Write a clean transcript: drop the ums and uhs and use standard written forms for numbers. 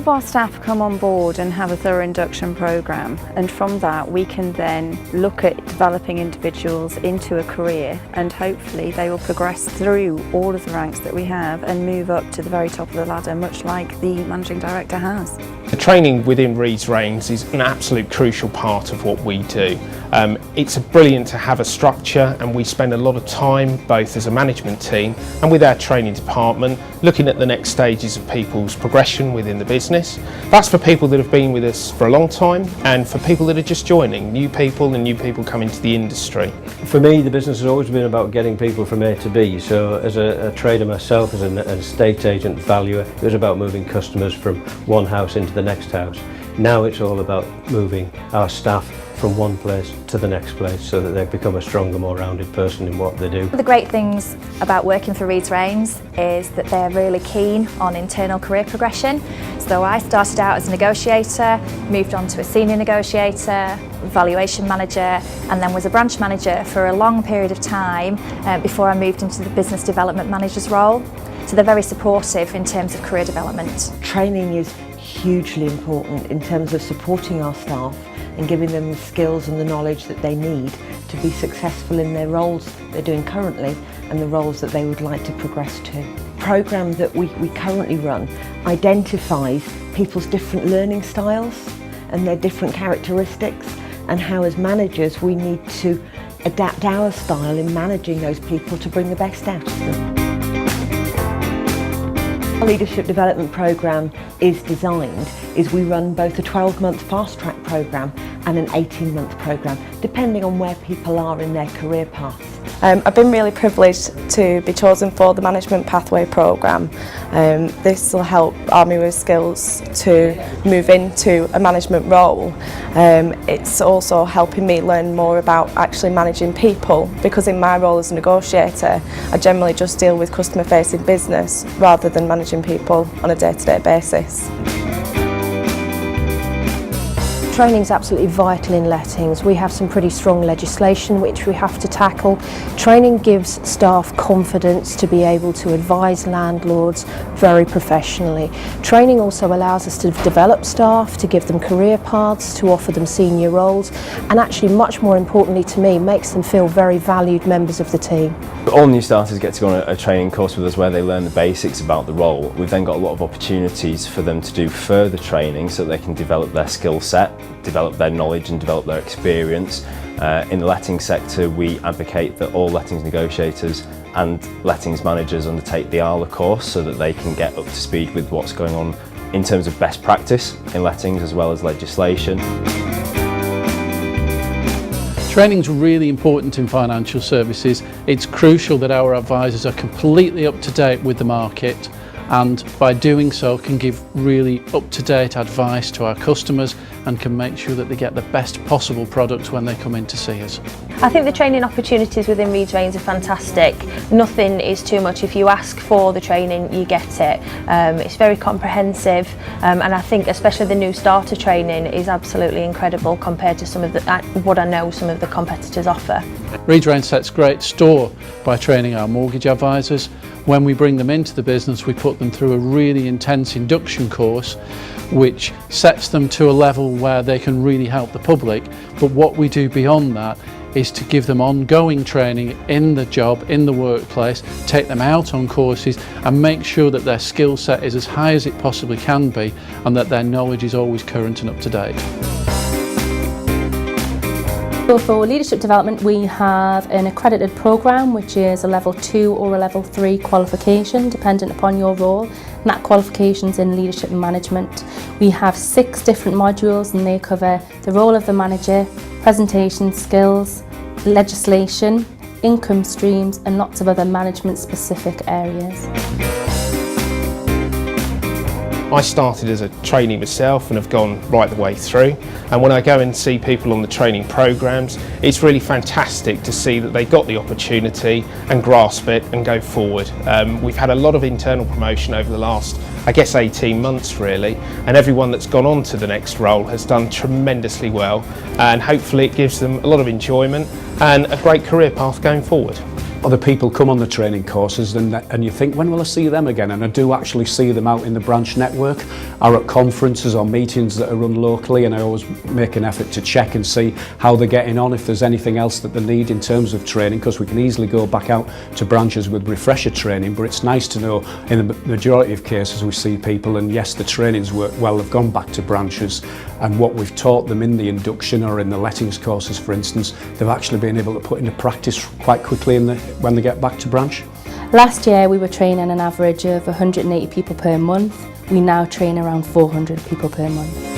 of our staff come on board and have a thorough induction programme, and from that we can then look at developing individuals into a career, and hopefully they will progress through all of the ranks that we have and move up to the very top of the ladder, much like the Managing Director has. The training within Reed's Reigns is an absolute crucial part of what we do. It's brilliant to have a structure, and we spend a lot of time both as a management team and with our training department looking at the next stages of people's progression within the business. That's for people that have been with us for a long time and for people that are just joining, new people and new people coming to the industry. For me, the business has always been about getting people from A to B. So as a trader myself, as an estate agent valuer, it was about moving customers from one house into the next house. Now it's all about moving our staff from one place to the next place so that they become a stronger, more rounded person in what they do. One of the great things about working for Reed's Reigns is that they're really keen on internal career progression. So I started out as a negotiator, moved on to a senior negotiator, valuation manager, and then was a branch manager for a long period of time before I moved into the business development manager's role. So they're very supportive in terms of career development. Training is hugely important in terms of supporting our staff and giving them the skills and the knowledge that they need to be successful in their roles they're doing currently and the roles that they would like to progress to. The programme that we currently run identifies people's different learning styles and their different characteristics, and how as managers we need to adapt our style in managing those people to bring the best out of them. Our leadership development programme is designed is we run both a 12-month fast track programme and an 18-month programme, depending on where people are in their career paths. I've been really privileged to be chosen for the Management Pathway programme. This will help arm me with skills to move into a management role. It's also helping me learn more about actually managing people, because in my role as a negotiator I generally just deal with customer facing business rather than managing people on a day-to-day basis. Training is absolutely vital in lettings. We have some pretty strong legislation which we have to tackle. Training gives staff confidence to be able to advise landlords very professionally. Training also allows us to develop staff, to give them career paths, to offer them senior roles, and actually, much more importantly to me, makes them feel very valued members of the team. All new starters get to go on a training course with us where they learn the basics about the role. We've then got a lot of opportunities for them to do further training so they can develop their skill set, develop their knowledge and develop their experience. In the lettings sector, we advocate that all lettings negotiators and lettings managers undertake the ALA course so that they can get up to speed with what's going on in terms of best practice in lettings as well as legislation. Training is really important in financial services. It's crucial that our advisors are completely up to date with the market, and by doing so can give really up-to-date advice to our customers and can make sure that they get the best possible products when they come in to see us. I think the training opportunities within Reed's Reigns are fantastic. Nothing is too much. If you ask for the training, you get it. It's very comprehensive, and I think especially the new starter training is absolutely incredible compared to some of what I know some of the competitors offer. Reed's Reigns sets great store by training our mortgage advisors. When we bring them into the business, we put them through a really intense induction course which sets them to a level where they can really help the public. But what we do beyond that is to give them ongoing training in the job, in the workplace, take them out on courses and make sure that their skill set is as high as it possibly can be and that their knowledge is always current and up to date. So for leadership development, we have an accredited programme which is a level 2 or a level 3 qualification dependent upon your role, and that qualification's in leadership and management. We have 6 different modules and they cover the role of the manager, presentation skills, legislation, income streams and lots of other management specific areas. I started as a trainee myself and have gone right the way through, and when I go and see people on the training programs, it's really fantastic to see that they got the opportunity and grasp it and go forward. We've had a lot of internal promotion over the last, I guess, 18 months really, and everyone that's gone on to the next role has done tremendously well, and hopefully it gives them a lot of enjoyment and a great career path going forward. other people come on the training courses and you think, when will I see them again? And I do actually see them out in the branch network, or at conferences or meetings that are run locally, and I always make an effort to check and see how they're getting on, if there's anything else that they need in terms of training, because we can easily go back out to branches with refresher training. But it's nice to know in the majority of cases we see people, and yes, the training's worked well, they've gone back to branches, and what we've taught them in the induction or in the lettings courses, for instance, they've actually been able to put into practice quite quickly when they get back to branch. Last year we were training an average of 180 people per month. We now train around 400 people per month.